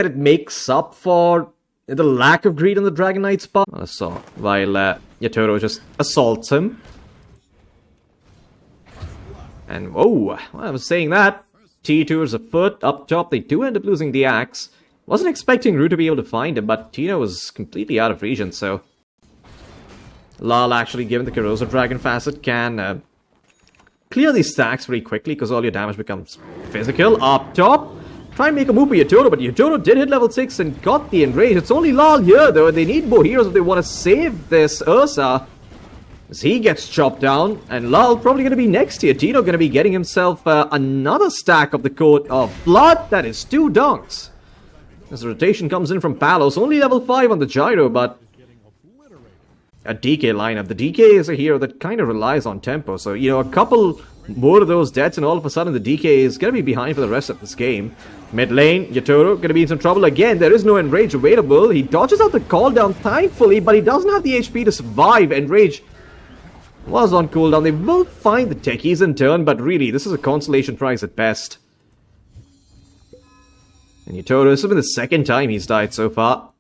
it makes up for the lack of greed on the Dragon Knight's part. While Yatoro just assaults him. And whoa, I was saying that. T2 is afoot, up top, they do end up losing the axe. Wasn't expecting Rue to be able to find him, but Tino was completely out of region, so... Lal actually, given the Corrosive Dragon Facet, can clear these stacks very quickly, because all your damage becomes physical. Up top, try and make a move for Yatoro, but Yatoro did hit level 6 and got the enrage. It's only Lal here, though, they need more heroes if they want to save this Ursa. As he gets chopped down, and Lal probably going to be next here. Tino going to be getting himself another stack of the Coat of Blood. That is 2 dunks. As the rotation comes in from Palos, only level 5 on the Gyro, but a DK lineup. The DK is a hero that kind of relies on tempo, so, you know, a couple more of those deaths, and all of a sudden the DK is going to be behind for the rest of this game. Mid lane, Yatoro going to be in some trouble again. There is no Enrage available. He dodges out the call down, thankfully, but he doesn't have the HP to survive. Enrage was on cooldown. They will find the techies in turn, but really, this is a consolation prize at best. And Yatoro, this has been the second time he's died so far.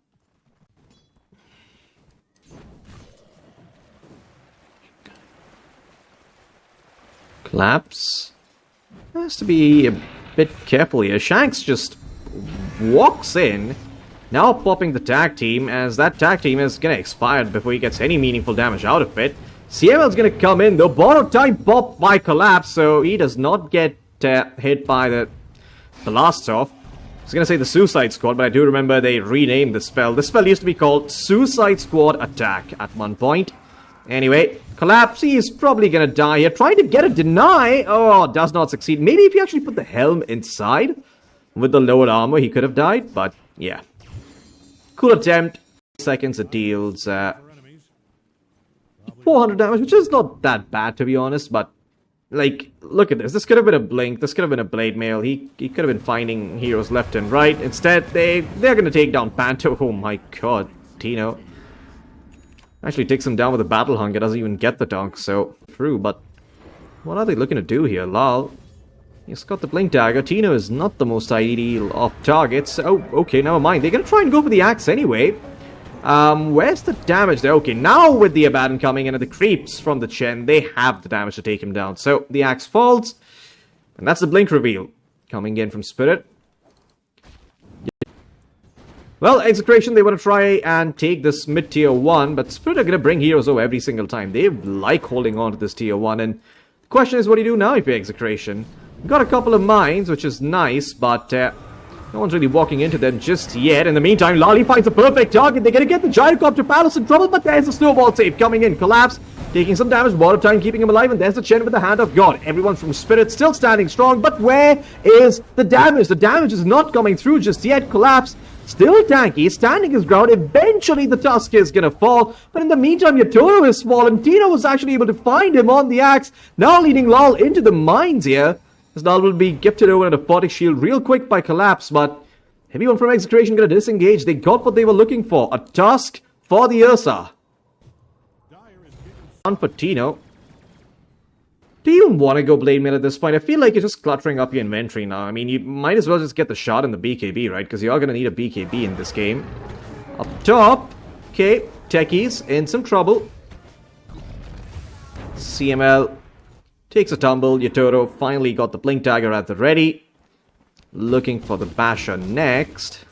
Collapse. Has to be a bit careful here. Shanks just walks in, now popping the tag team, as that tag team is going to expire before he gets any meaningful damage out of it. CML's going to come in, though. Borrowed time pop by Collapse, so he does not get hit by the blast off. I was going to say the Suicide Squad, but I do remember they renamed the spell. The spell used to be called Suicide Squad Attack at one point. Anyway, Collapse, he is probably going to die here. Trying to get a deny. Oh, does not succeed. Maybe if he actually put the helm inside with the lowered armor, he could have died, but yeah. Cool attempt. Seconds, it deals 400 damage, which is not that bad, to be honest, but, like, look at this. This could have been a Blink, this could have been a Blade Mail. He could have been finding heroes left and right. Instead, they're going to take down Panto. Oh my god, Tino. Actually takes him down with a Battle Hunger, doesn't even get the dunk, so true, but what are they looking to do here? Lal, he's got the Blink Dagger. Tino is not the most ideal of targets. Oh, okay, never mind. They're going to try and go for the axe anyway. Where's the damage there? Okay, now with the Abaddon coming in and the creeps from the Chen, they have the damage to take him down. So, the axe falls, and that's the Blink reveal coming in from Spirit. Well, Execration, they want to try and take this mid-tier 1, but Spirit are going to bring heroes over every single time. They like holding on to this tier 1, and the question is, what do you do now if you're Execration? You've got a couple of mines, which is nice, but no one's really walking into them just yet. In the meantime, Lali finds a perfect target. They're going to get the Gyrocopter Palace in trouble, but there's a snowball save coming in. Collapse, taking some damage, Water Time keeping him alive, and there's the Chen with the Hand of God. Everyone from Spirit still standing strong, but where is the damage? The damage is not coming through just yet. Collapse, still tanky, standing his ground. Eventually the Tusk is going to fall, but in the meantime, Yatoro has fallen. Tino was actually able to find him on the axe, now leading Lal into the mines here. As Lal will be gifted over a Photic Shield real quick by Collapse, but everyone from Execration going to disengage. They got what they were looking for, a Tusk for the Ursa. On for Tino. Do you even want to go Blade Mail at this point? I feel like you're just cluttering up your inventory now. I mean, you might as well just get the shot in the BKB, right? Because you are going to need a BKB in this game. Up top. Okay, Techies in some trouble. CML takes a tumble. Yatoro finally got the Blink Dagger at the ready. Looking for the Basher next.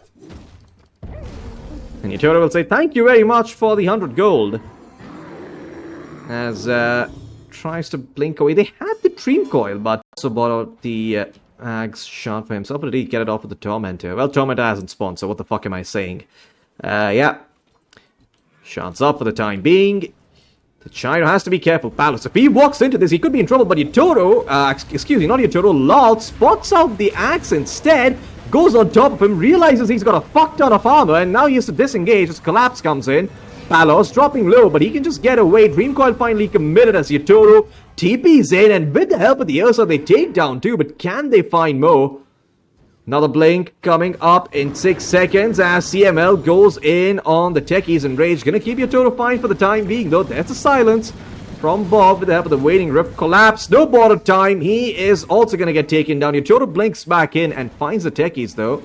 And Yatoro will say, thank you very much for the 100 gold. As, tries to blink away. They had the Dream Coil, but also bought out the Ag's shot for himself. Or did he get it off with the Tormentor? Well, Tormentor hasn't spawned, so what the fuck am I saying? Yeah. Shots up for the time being. The Gyro has to be careful. Palos, if he walks into this, he could be in trouble, but Yatoro, excuse me, not Yatoro, Lal spots out the axe instead, goes on top of him, realizes he's got a fuck ton of armor, and now he has to disengage as Collapse comes in. Palos dropping low, but he can just get away. Dream Coil finally committed as Yatoro TP's in, and with the help of the Ursa, they take down two, but can they find more? Another Blink coming up in 6 seconds as CML goes in on the Techies and Rage. Gonna keep Yatoro fine for the time being, though. There's a silence from Bob with the help of the Waiting Rift. Collapse, no border time. He is also gonna get taken down. Yatoro blinks back in and finds the Techies, though.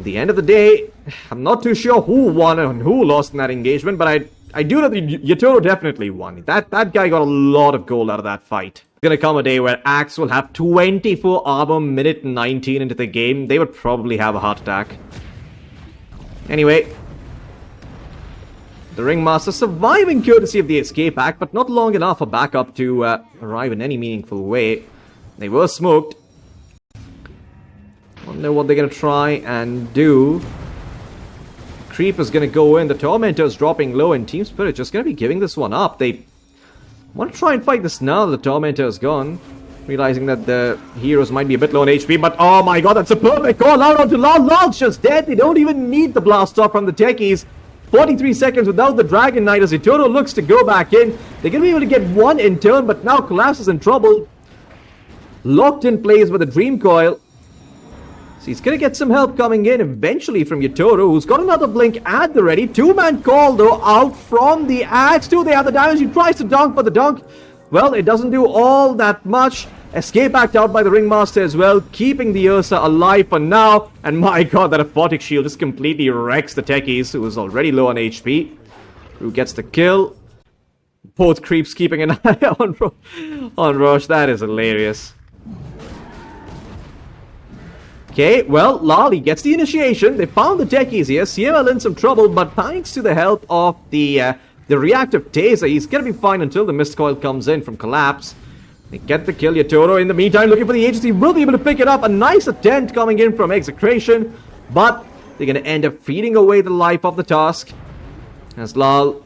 At the end of the day, I'm not too sure who won and who lost in that engagement, but I do know that Yatoro definitely won. That guy got a lot of gold out of that fight. It's gonna come a day where Axe will have 24 armor minute 19 into the game. They would probably have a heart attack. Anyway, the Ringmaster surviving courtesy of the escape act, but not long enough for backup to arrive in any meaningful way. They were smoked. Wonder what they're gonna try and do. Creep is gonna go in, the Tormentor's dropping low, and Team Spirit just gonna be giving this one up. They want to try and fight this now that the Tormentor is gone, realizing that the heroes might be a bit low on HP, but oh my god, that's a perfect call out onto Lal. Lal's just dead. They don't even need the blast off from the techies. 43 seconds without the Dragon Knight as Yatoro looks to go back in. They're gonna be able to get one in turn, but now Collapse is in trouble. Locked in place with a Dream Coil. So he's going to get some help coming in eventually from Yatoro, who's got another blink at the ready. Two-man call, though, out from the Axe. They have the damage. He tries to dunk, but the dunk, well, it doesn't do all that much. Escape act out by the Ringmaster as well, keeping the Ursa alive for now. And my god, that Aphotic Shield just completely wrecks the techies, who is already low on HP. Who gets the kill. Both creeps keeping an eye on Roche. That is hilarious. Okay, well, Lali gets the initiation. They found the techies here. CML in some trouble, but thanks to the help of the reactive taser, he's gonna be fine until the mist coil comes in from Collapse. They get the kill. Yatoro, in the meantime, looking for the agency, will be able to pick it up. A nice attempt coming in from EXECRATION, but they're gonna end up feeding away the life of the task. As Lal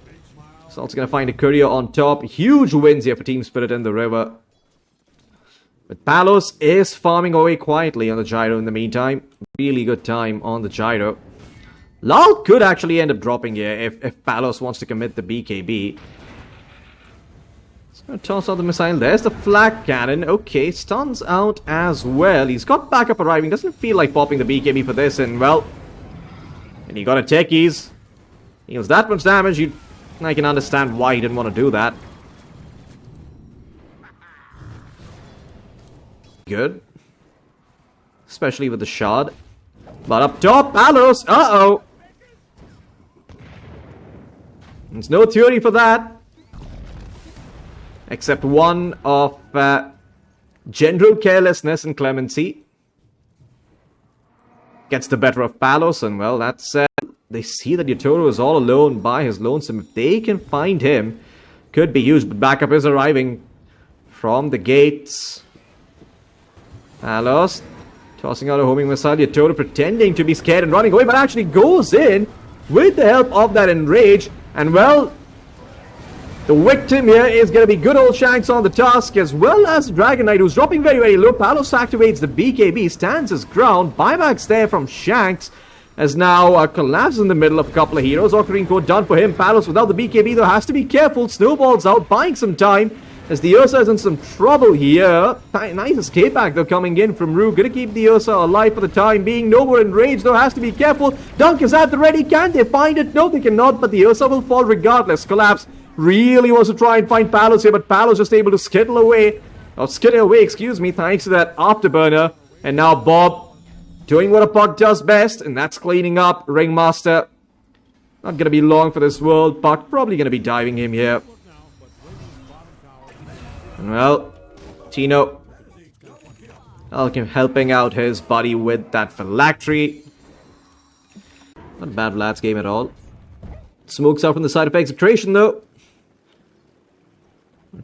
is also gonna find a courier on top. Huge wins here for Team Spirit in the river. But Palos is farming away quietly on the gyro in the meantime. Really good time on the gyro. Lal could actually end up dropping here if Palos wants to commit the BKB. He's going to toss out the missile. There's the flak cannon. Okay, stuns out as well. He's got backup arriving. Doesn't feel like popping the BKB for this. And well, and he got a techies. Deals that much damage. I can understand why he didn't want to do that. Good. Especially with the shard. But up top, Palos! Uh-oh! There's no theory for that. Except one of general carelessness and clemency. Gets the better of Palos, and well, that's... they see that Yatoro is all alone by his lonesome. If they can find him, could be used, but backup is arriving from the gates. Palos tossing out a homing missile. Yatoro pretending to be scared and running away, but actually goes in with the help of that enrage. And well, the victim here is going to be good old Shanks on the task, as well as Dragon Knight, who's dropping very, very low. Palos activates the BKB, stands his ground. Buybacks there from Shanks, as now Collapse in the middle of a couple of heroes. Ocarine Code done for him. Palos without the BKB, though, has to be careful. Snowballs out, buying some time. As the Ursa is in some trouble here. Nice escape back though coming in from Rue. Gonna keep the Ursa alive for the time being. No more enraged though, has to be careful. Dunk is at the ready. Can they find it? No, they cannot, but the Ursa will fall regardless. Collapse really wants to try and find Palos here, but Palos just able to skitter away, excuse me, thanks to that afterburner. And now Bob doing what a Puck does best, and that's cleaning up. Ringmaster not gonna be long for this world. Puck probably gonna be diving him here. Well, Tino helping out his buddy with that phylactery. Not a bad Vlad's game at all. Smokes out from the side of EXECRATION though.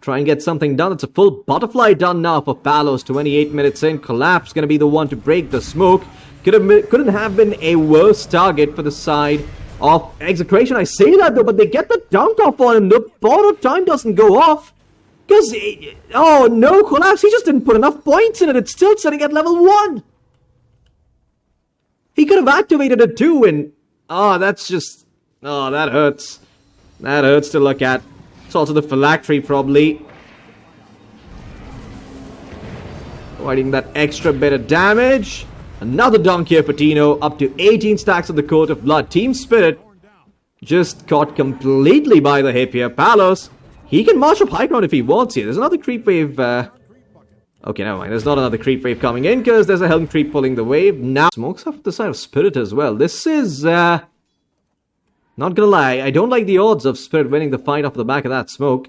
Try and get something done. It's a full butterfly done now for Palos. 28 minutes in. Collapse going to be the one to break the smoke. Couldn't have been a worse target for the side of EXECRATION. I say that though, but they get the dunk off on him. The borrow time doesn't go off. Because, oh no, Collapse, he just didn't put enough points in it. It's still sitting at level 1. He could have activated it too, and, oh, that's just, oh, that hurts. That hurts to look at. It's also the phylactery, probably. Providing that extra bit of damage. Another dunk here for Tino. Up to 18 stacks of the Coat of Blood. Team Spirit just caught completely by the hip here. Palos. He can march up high ground if he wants here. There's another creep wave Okay, never mind. There's not another creep wave coming in because there's a Helm creep pulling the wave. Now, smokes off the side of Spirit as well. This is, not gonna lie, I don't like the odds of Spirit winning the fight off the back of that smoke.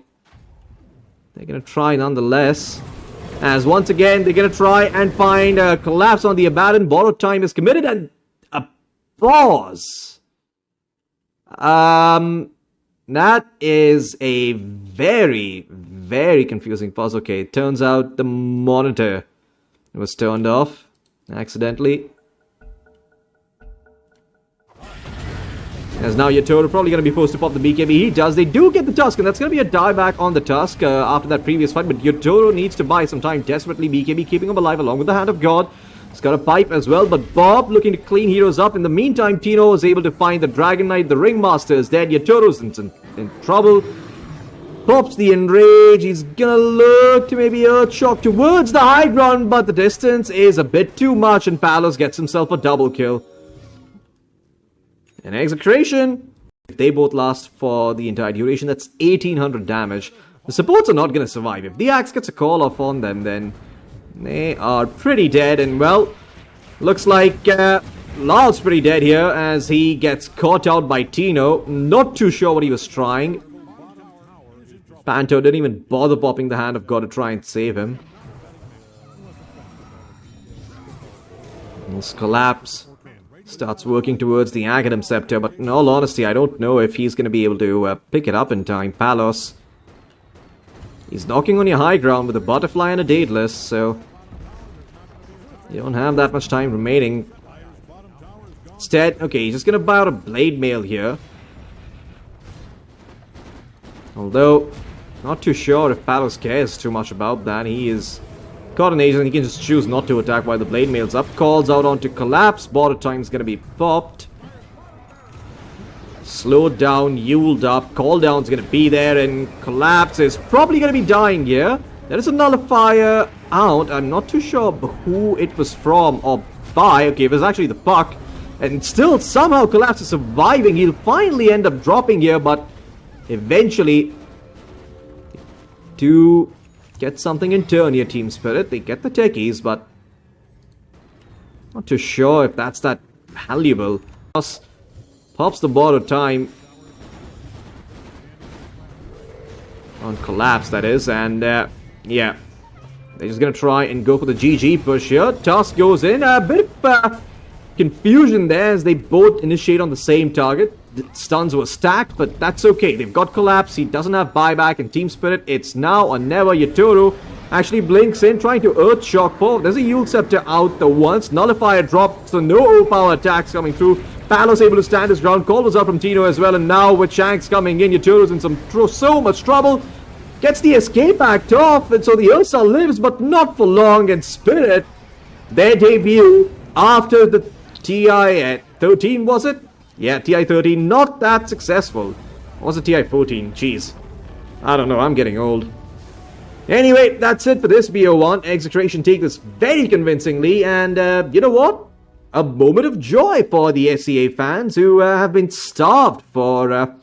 They're gonna try nonetheless. As once again, they're gonna try and find a collapse on the Abaddon. Borrowed time is committed and a pause. That is a very, very confusing pause. Okay, it turns out the monitor was turned off accidentally. As now Yotaro probably going to be forced to pop the BKB. He does. They do get the Tusk, and that's going to be a dieback on the Tusk after that previous fight. But Yotaro needs to buy some time desperately. BKB keeping him alive along with the Hand of God. He's got a pipe as well, but Bob looking to clean heroes up. In the meantime, Tino is able to find the Dragon Knight. The Ringmaster is dead. Yotoro's in trouble. Pops the Enrage. He's gonna look to maybe Earth Shock towards the high ground, but the distance is a bit too much, and Palos gets himself a double kill. And Execration, if they both last for the entire duration, that's 1800 damage. The supports are not gonna survive. If the Axe gets a call off on them, then they are pretty dead. And well, looks like Lal's pretty dead here as he gets caught out by Tino. Not too sure what he was trying. Panto didn't even bother popping the Hand of God to try and save him. This collapse starts working towards the Aghanim Scepter, but in all honesty, I don't know if he's going to be able to pick it up in time. Palos, he's knocking on your high ground with a Butterfly and a Daedalus, so you don't have that much time remaining. Instead, okay, he's just going to buy out a Blade Mail here. Although, not too sure if Palos cares too much about that. He is caught in Asia and he can just choose not to attack while the Blade Mail's up. Calls out onto Collapse. Border Time's gonna be popped. Slowed down, Yuled up. Call Down's gonna be there, and Collapse is probably gonna be dying here. There is a Nullifier out. I'm not too sure who it was from or by. Okay, it was actually the Puck. And still, somehow Collapse is surviving. He'll finally end up dropping here, but eventually, to get something in turn here, Team Spirit. They get the techies, but not too sure if that's that valuable. Pops the Borrowed Time on Collapse, that is, and yeah, they're just gonna try and go for the GG push here. Tusk goes in. A bit of confusion there as they both initiate on the same target. The stuns were stacked, but that's okay. They've got Collapse. He doesn't have buyback. And Team Spirit, it's now or never. Yotaro actually blinks in, trying to Earth Shock forward. There's a Yule Scepter out the once. Nullifier dropped, so no overpower attacks coming through. Palos able to stand his ground. Call was up from Tino as well. And now with Shanks coming in, Yotoro's in so much trouble. Gets the escape act off, and so the Ursa lives, but not for long. And Spirit, their debut after the TI at 13, was it? Yeah, TI-13, not that successful. Or was it TI-14? Jeez. I don't know, I'm getting old. Anyway, that's it for this BO1. Execration take this very convincingly, and you know what? A moment of joy for the SEA fans who have been starved for